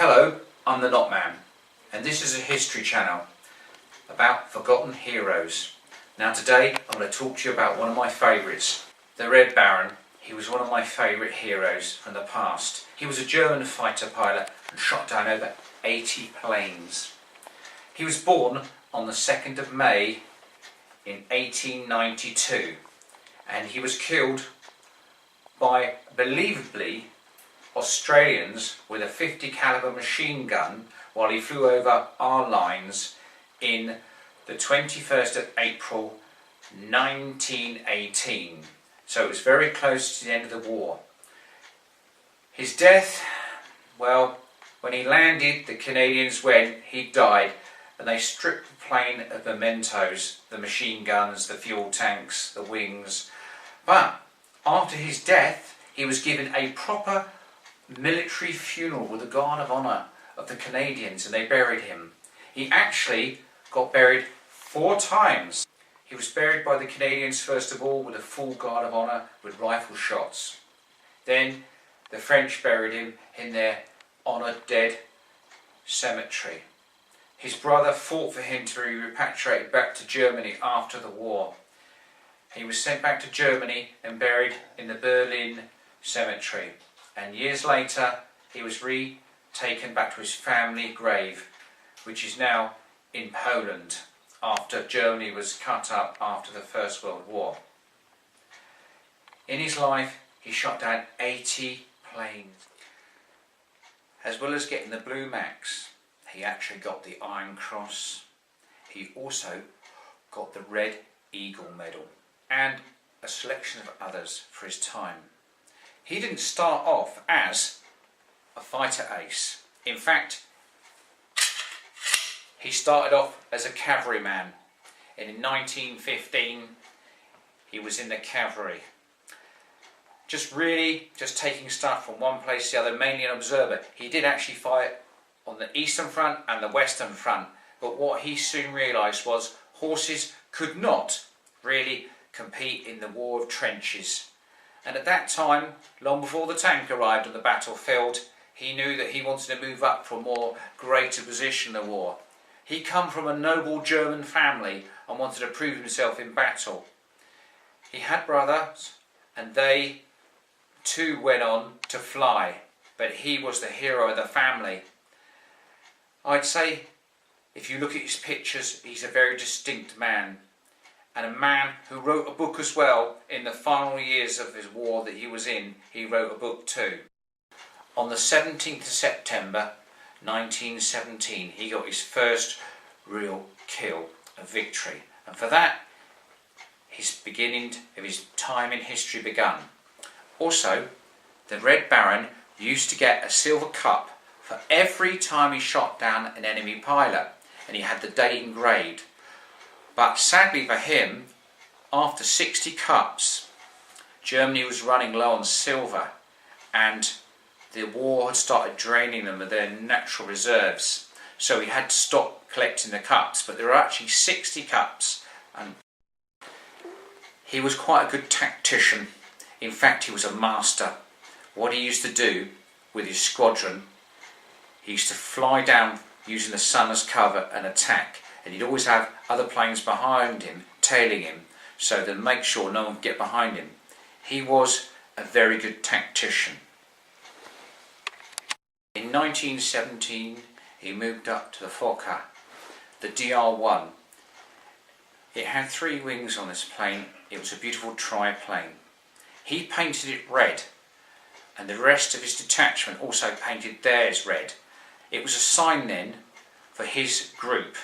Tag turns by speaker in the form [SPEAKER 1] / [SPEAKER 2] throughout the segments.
[SPEAKER 1] Hello, I'm the Knot Man, and this is a history channel about forgotten heroes. Now today I'm going to talk to you about one of my favourites, the Red Baron. He was one of my favourite heroes from the past. He was a German fighter pilot and shot down over 80 planes. He was born on the 2nd of May in 1892, and he was killed by, believably, Australians with a .50 caliber machine gun while he flew over our lines in the 21st of April 1918. So it was very close to the end of the war. His death, well, when he landed, the Canadians went, he died, and they stripped the plane of mementos, the machine guns, the fuel tanks, the wings. But after his death, he was given a proper military funeral with the Guard of Honour of the Canadians, and they buried him. He actually got buried 4 times. He was buried by the Canadians first of all with a full Guard of Honour with rifle shots. Then the French buried him in their honoured dead cemetery. His brother fought for him to be repatriated back to Germany after the war. He was sent back to Germany and buried in the Berlin cemetery. And years later he was retaken back to his family grave, which is now in Poland, after Germany was cut up after the First World War. In his life he shot down 80 planes. As well as getting the Blue Max, he actually got the Iron Cross. He also got the Red Eagle Medal and a selection of others for his time. He didn't start off as a fighter ace. In fact, he started off as a cavalryman, and in 1915 he was in the cavalry. Just taking stuff from one place to the other, mainly an observer. He did actually fight on the Eastern Front and the Western Front, but what he soon realised was horses could not really compete in the war of trenches. And at that time, long before the tank arrived on the battlefield, he knew that he wanted to move up for a more greater position in the war. He come from a noble German family and wanted to prove himself in battle. He had brothers, and they too went on to fly, but he was the hero of the family. I'd say, if you look at his pictures, he's a very distinct man, and a man who wrote a book as well. In the final years of his war that he was in, he wrote a book too. On the 17th of September 1917, he got his first real kill, a victory, and for that his beginning of his time in history begun. Also, the Red Baron used to get a silver cup for every time he shot down an enemy pilot, and he had the date engraved. But sadly for him, after 60 cups, Germany was running low on silver, and the war had started draining them of their natural reserves. So he had to stop collecting the cups, but there were actually 60 cups, and he was quite a good tactician. In fact, he was a master. What he used to do with his squadron, he used to fly down using the sun as cover and attack, and he'd always have other planes behind him, tailing him, so to make sure no one could get behind him. He was a very good tactician. In 1917 he moved up to the Fokker, the DR-1. It had 3 wings on this plane. It was a beautiful triplane. He painted it red, and the rest of his detachment also painted theirs red. It was a sign then for his group.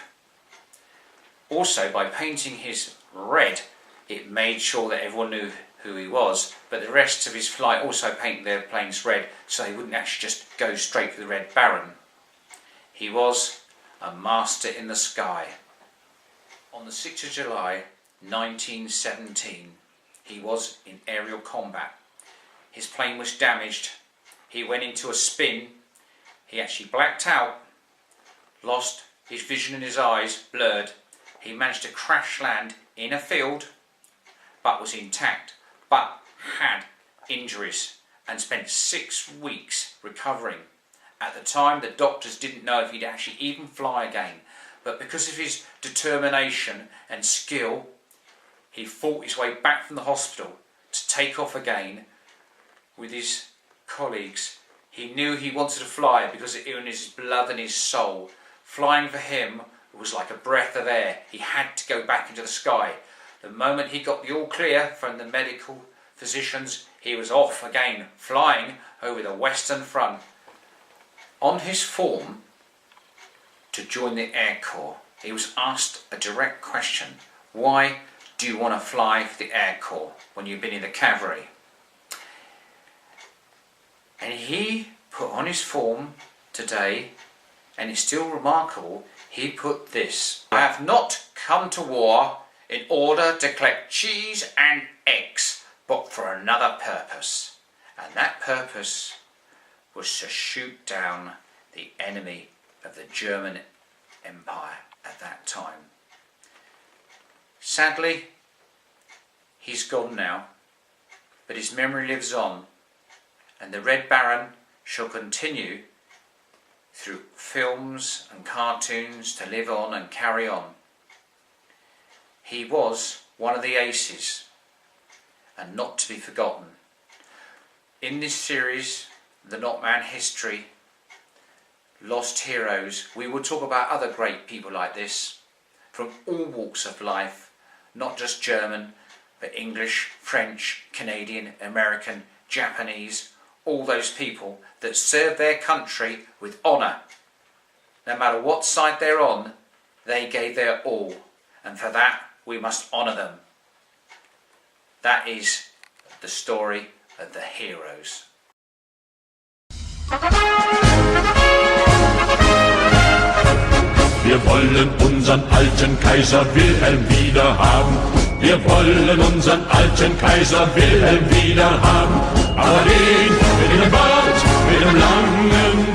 [SPEAKER 1] Also, by painting his red, it made sure that everyone knew who he was, but the rest of his flight also painted their planes red, so they wouldn't actually just go straight for the Red Baron. He was a master in the sky. On the 6th of July 1917, he was in aerial combat. His plane was damaged. He went into a spin. He actually blacked out, lost his vision in his eyes, blurred. He managed to crash land in a field, but was intact, but had injuries, and spent 6 weeks recovering. At the time, the doctors didn't know if he'd actually even fly again, but because of his determination and skill, he fought his way back from the hospital to take off again with his colleagues. He knew he wanted to fly because it was in his blood and his soul. Flying for him was like a breath of air. He had to go back into the sky. The moment he got the all clear from the medical physicians, he was off again, flying over the Western Front. On his form to join the Air Corps, he was asked a direct question: why do you want to fly for the Air Corps when you've been in the cavalry? And he put on his form today, and it's still remarkable, he put this: I have not come to war in order to collect cheese and eggs, but for another purpose. And that purpose was to shoot down the enemy of the German Empire at that time. Sadly, he's gone now, but his memory lives on, and the Red Baron shall continue through films and cartoons to live on and carry on. He was one of the aces, and not to be forgotten. In this series, The Not Man History, Lost Heroes, we will talk about other great people like this, from all walks of life, not just German, but English, French, Canadian, American, Japanese, all those people that served their country with honour. No matter what side they're on, they gave their all, and for that we must honour them. That is the story of the heroes.
[SPEAKER 2] Wir wollen unseren alten Kaiser Wilhelm wieder haben. Wir wollen unseren alten Kaiser Wilhelm wieder haben. Aber den mit dem Bart, mit dem langen